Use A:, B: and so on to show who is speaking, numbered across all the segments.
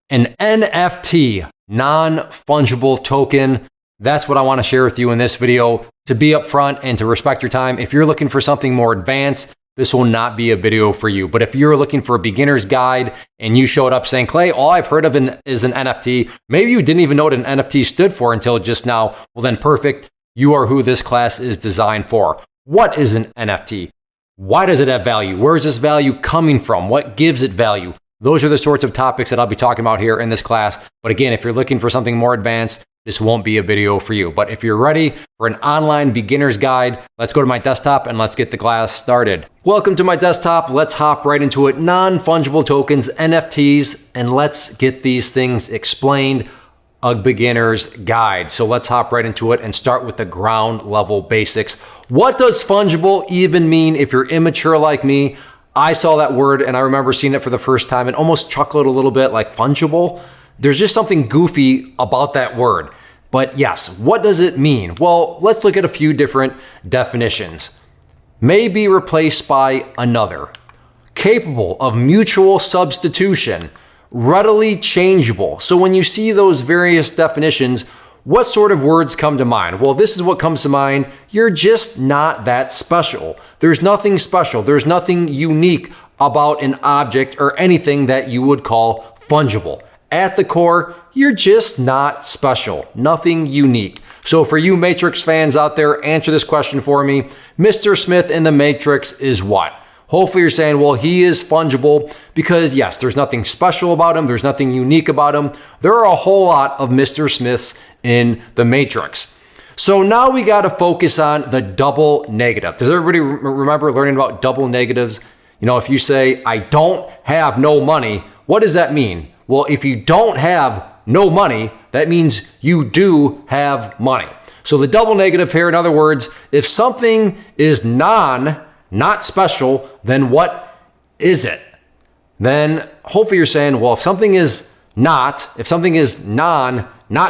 A: An NFT, non-fungible token. That's what I want to share with you in this video. To be upfront and to respect your time, if you're looking for something more advanced, this will not be a video for you. But if you're looking for a beginner's guide and you showed up saying, Clay, all I've heard of is an NFT, maybe you didn't even know what an NFT stood for until just now, well then perfect. You are who this class is designed for. What is an NFT? Why does it have value? Where is this value coming from? What gives it value? Those are the sorts of topics that I'll be talking about here in this class. But again, if you're looking for something more advanced, this won't be a video for you. But if you're ready for an online beginner's guide, let's go to my desktop and let's get the class started. Welcome to my desktop. Let's hop right into it. Non-fungible tokens, NFTs, and let's get these things explained. A beginner's guide. So let's hop right into it and start with the ground level basics. What does fungible even mean? If you're immature like me, I saw that word and I remember seeing it for the first time and almost chuckled a little bit, like fungible. There's just something goofy about that word. But yes, what does it mean? Well, let's look at a few different definitions. May be replaced by another. Capable of mutual substitution. Readily changeable. So when you see those various definitions, what sort of words come to mind? Well, this is what comes to mind. You're just not that special. There's nothing special. There's nothing unique about an object or anything that you would call fungible. At the core, you're just not special. Nothing unique. So for you Matrix fans out there, answer this question for me. Mr. Smith in the Matrix is what? Hopefully you're saying, well, he is fungible because yes, there's nothing special about him. There's nothing unique about him. There are a whole lot of Mr. Smiths in the Matrix. So now we got to focus on the double negative. Does everybody remember learning about double negatives? You know, if you say, I don't have no money, what does that mean? Well, if you don't have no money, that means you do have money. So the double negative here, in other words, if something is not special, then what is it? Then hopefully you're saying, well, if something is not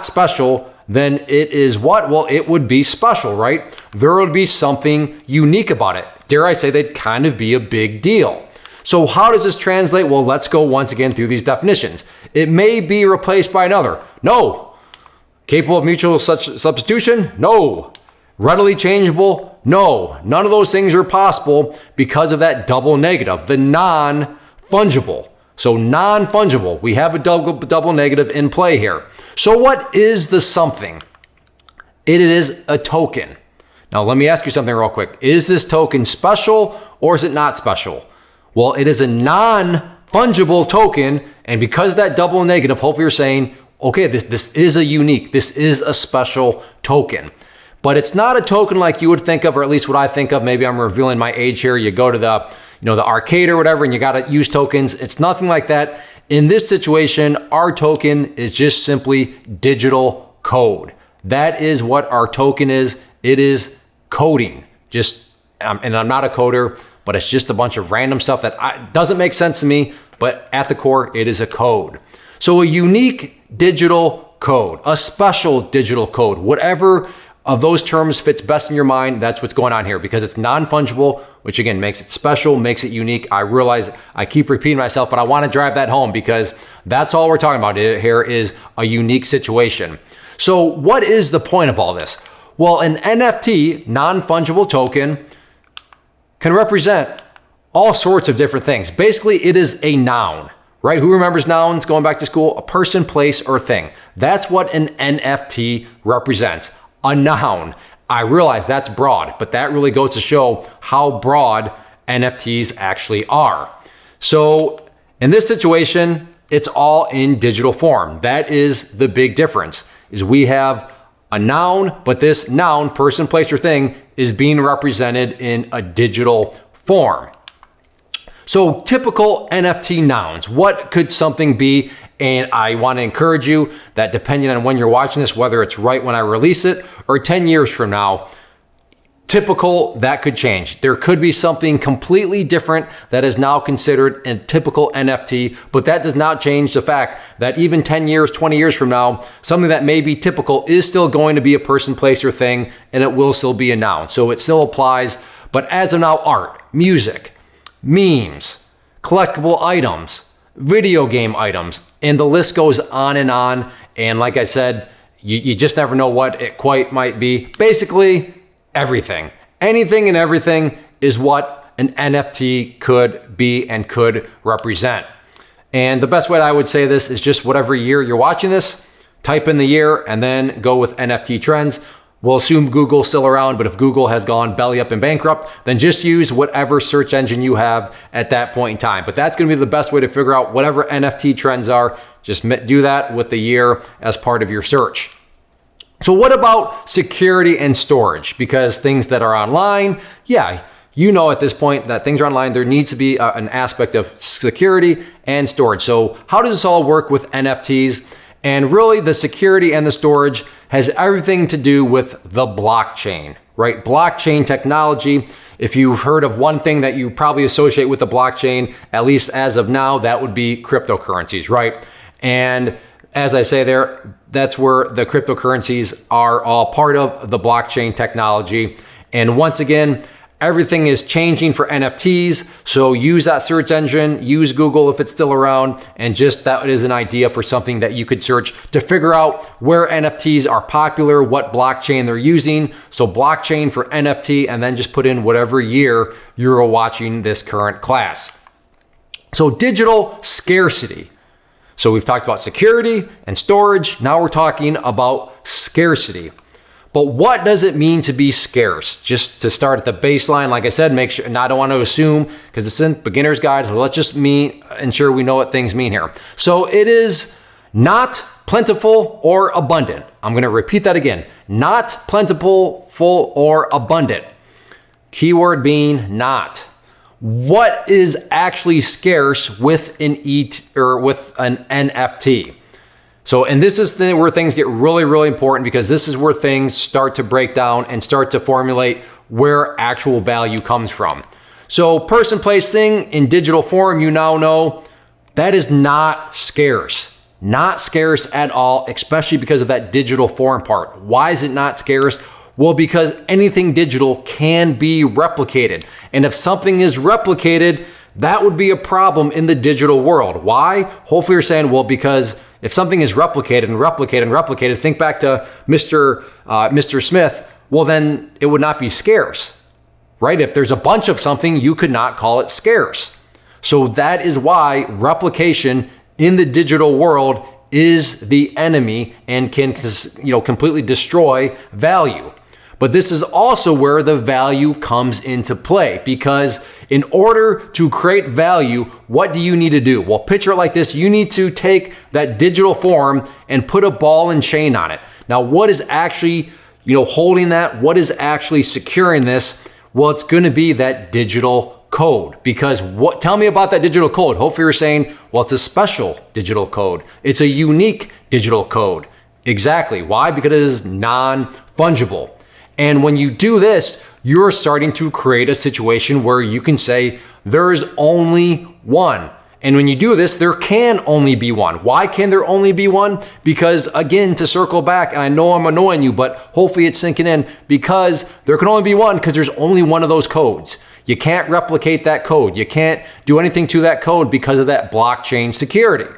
A: special, then it is what? Well, it would be special, right? There would be something unique about it. Dare I say they'd kind of be a big deal. So how does this translate? Well, let's go once again through these definitions. It may be replaced by another. No. Capable of mutual substitution? No. Readily changeable? No. None of those things are possible because of that double negative, the non-fungible. So non-fungible, we have a double negative in play here. So what is the something? It is a token. Now let me ask you something real quick. Is this token special or is it not special? Well, it is a non-fungible token, and because of that double negative, hopefully you're saying, okay, this is a unique, this is a special token. But it's not a token like you would think of, or at least what I think of. Maybe I'm revealing my age here. You go to the arcade or whatever, and you got to use tokens. It's nothing like that. In this situation, our token is just simply digital code. That is what our token is. It is coding. And I'm not a coder, but it's just a bunch of random stuff that doesn't make sense to me. But at the core, it is a code. So a unique digital code, a special digital code, whatever of those terms fits best in your mind, that's what's going on here, because it's non-fungible, which again makes it special, makes it unique. I realize I keep repeating myself, but I want to drive that home because that's all we're talking about here is a unique situation. So what is the point of all this? Well, an NFT, non-fungible token, can represent all sorts of different things. Basically, it is a noun, right? Who remembers nouns going back to school? A person, place, or thing. That's what an NFT represents. A noun. I realize that's broad, but that really goes to show how broad NFTs actually are. So in this situation, it's all in digital form. That is the big difference, is we have a noun, but this noun, person, place, or thing, is being represented in a digital form. So typical NFT nouns, what could something be? And I want to encourage you that depending on when you're watching this, whether it's right when I release it or 10 years from now, typical, that could change. There could be something completely different that is now considered a typical NFT, but that does not change the fact that even 10 years, 20 years from now, something that may be typical is still going to be a person, place, or thing, and it will still be a noun. So it still applies. But as of now, art, music, memes, collectible items, video game items, and the list goes on and on. And like I said, you just never know what it quite might be. Basically, everything. Anything and everything is what an NFT could be and could represent. And the best way I would say this is just whatever year you're watching this, type in the year and then go with NFT trends. We'll assume Google's still around, but if Google has gone belly up and bankrupt, then just use whatever search engine you have at that point in time. But that's going to be the best way to figure out whatever NFT trends are. Just do that with the year as part of your search. So what about security and storage? Because things that are online, yeah, you know at this point that things are online, there needs to be an aspect of security and storage. So how does this all work with NFTs? And really the security and the storage has everything to do with the blockchain, right? Blockchain technology. If you've heard of one thing that you probably associate with the blockchain, at least as of now, that would be cryptocurrencies, right? And as I say there, that's where the cryptocurrencies are all part of the blockchain technology. And once again, everything is changing for NFTs. So use that search engine, use Google if it's still around, and just that is an idea for something that you could search to figure out where NFTs are popular, what blockchain they're using. So blockchain for NFT, and then just put in whatever year you're watching this current class. So digital scarcity. So we've talked about security and storage. Now we're talking about scarcity. But what does it mean to be scarce? Just to start at the baseline, like I said, make sure, and I don't want to assume because it's in beginner's guide, so let's just ensure we know what things mean here. So it is not plentiful or abundant. I'm going to repeat that again. Not plentiful, full, or abundant. Keyword being not. What is actually scarce with an NFT? So, and this is where things get really, really important, because this is where things start to break down and start to formulate where actual value comes from. So person, place, thing in digital form, you now know that is not scarce. Not scarce at all, especially because of that digital form part. Why is it not scarce? Well, because anything digital can be replicated. And if something is replicated, that would be a problem in the digital world. Why? Hopefully you're saying, well, because if something is replicated and replicated and replicated, think back to Mr. Smith, well, then it would not be scarce, right? If there's a bunch of something, you could not call it scarce. So that is why replication in the digital world is the enemy and can, completely destroy value. But this is also where the value comes into play, because in order to create value, what do you need to do? Well, picture it like this. You need to take that digital form and put a ball and chain on it. Now, what is actually, holding that? What is actually securing this? Well, it's going to be that digital code, because tell me about that digital code. Hopefully you're saying, well, it's a special digital code. It's a unique digital code. Exactly. Why? Because it is non-fungible. And when you do this, you're starting to create a situation where you can say there's only one. And when you do this, there can only be one. Why can there only be one? Because again, to circle back, and I know I'm annoying you, but hopefully it's sinking in, because there can only be one because there's only one of those codes. You can't replicate that code. You can't do anything to that code because of that blockchain security.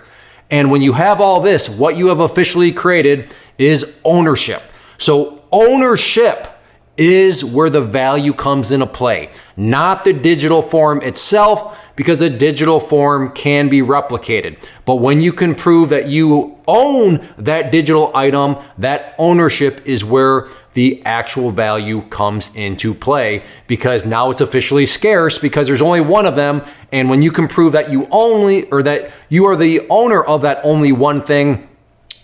A: And when you have all this, what you have officially created is ownership. So ownership is where the value comes into play, not the digital form itself, because the digital form can be replicated. But when you can prove that you own that digital item, that ownership is where the actual value comes into play, because now it's officially scarce because there's only one of them. And when you can prove that you that you are the owner of that only one thing,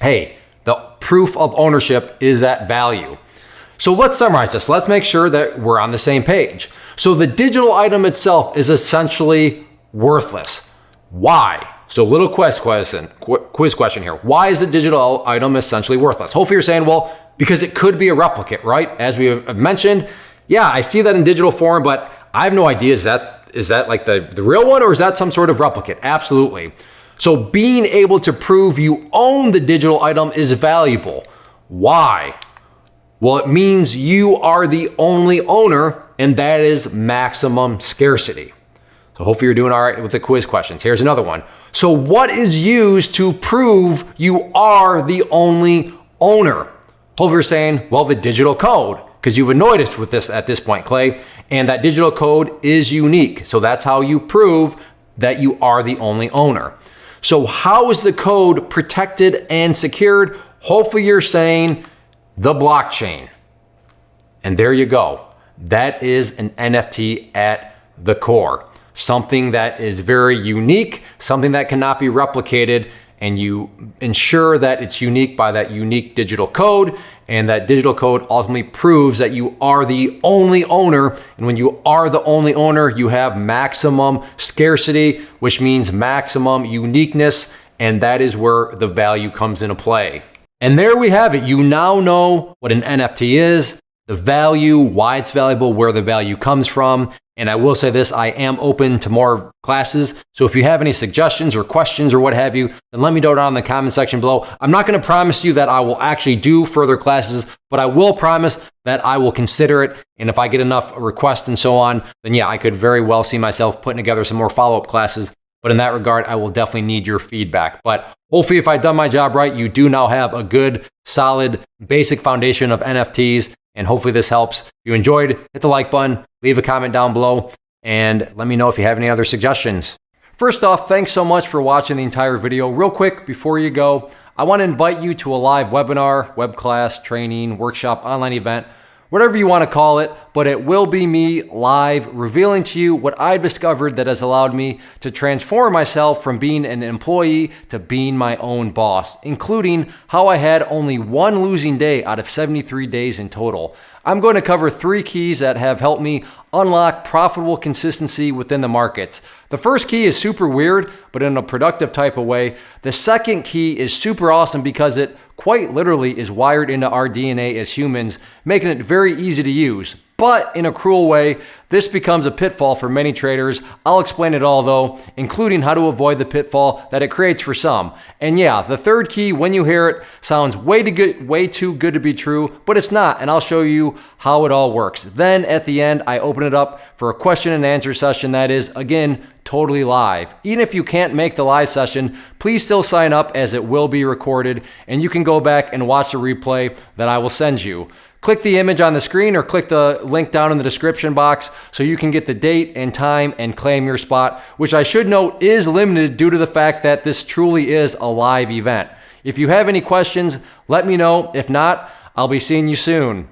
A: hey, the proof of ownership is that value. So let's summarize this. Let's make sure that we're on the same page. So the digital item itself is essentially worthless. Why? So little quiz question here. Why is the digital item essentially worthless? Hopefully you're saying, well, because it could be a replicate, right? As we have mentioned, yeah, I see that in digital form, but I have no idea, is that like the real one, or is that some sort of replicate? Absolutely. So being able to prove you own the digital item is valuable. Why? Well, it means you are the only owner, and that is maximum scarcity. So hopefully you're doing all right with the quiz questions. Here's another one. So what is used to prove you are the only owner? Hopefully you're saying, well, the digital code, because you've annoyed us with this at this point, Clay, and that digital code is unique. So that's how you prove that you are the only owner. So how is the code protected and secured? Hopefully you're saying the blockchain. And there you go. That is an NFT at the core. Something that is very unique, something that cannot be replicated, and you ensure that it's unique by that unique digital code, and that digital code ultimately proves that you are the only owner. And when you are the only owner, you have maximum scarcity, which means maximum uniqueness, and that is where the value comes into play. And there we have it. You now know what an NFT is, the value, why it's valuable, where the value comes from. And I will say this, I am open to more classes. So if you have any suggestions or questions or what have you, then let me know down in the comment section below. I'm not going to promise you that I will actually do further classes, but I will promise that I will consider it. And if I get enough requests and so on, then yeah, I could very well see myself putting together some more follow-up classes. But in that regard, I will definitely need your feedback. But hopefully if I've done my job right, you do now have a good, solid, basic foundation of NFTs. And hopefully this helps. If you enjoyed, hit the like button, leave a comment down below, and let me know if you have any other suggestions. First off, thanks so much for watching the entire video. Real quick, before you go, I want to invite you to a live webinar, web class, training, workshop, online event, whatever you want to call it, but it will be me live revealing to you what I've discovered that has allowed me to transform myself from being an employee to being my own boss, including how I had only one losing day out of 73 days in total. I'm going to cover 3 keys that have helped me unlock profitable consistency within the markets. The first key is super weird, but in a productive type of way. The second key is super awesome because it quite literally is wired into our DNA as humans, making it very easy to use. But in a cruel way, this becomes a pitfall for many traders. I'll explain it all though, including how to avoid the pitfall that it creates for some. And yeah, the third key, when you hear it, sounds way too good to be true, but it's not, and I'll show you how it all works. Then at the end, I open it up for a question and answer session that is, again, totally live. Even if you can't make the live session, please still sign up as it will be recorded, and you can go back and watch the replay that I will send you. Click the image on the screen or click the link down in the description box so you can get the date and time and claim your spot, which I should note is limited due to the fact that this truly is a live event. If you have any questions, let me know. If not, I'll be seeing you soon.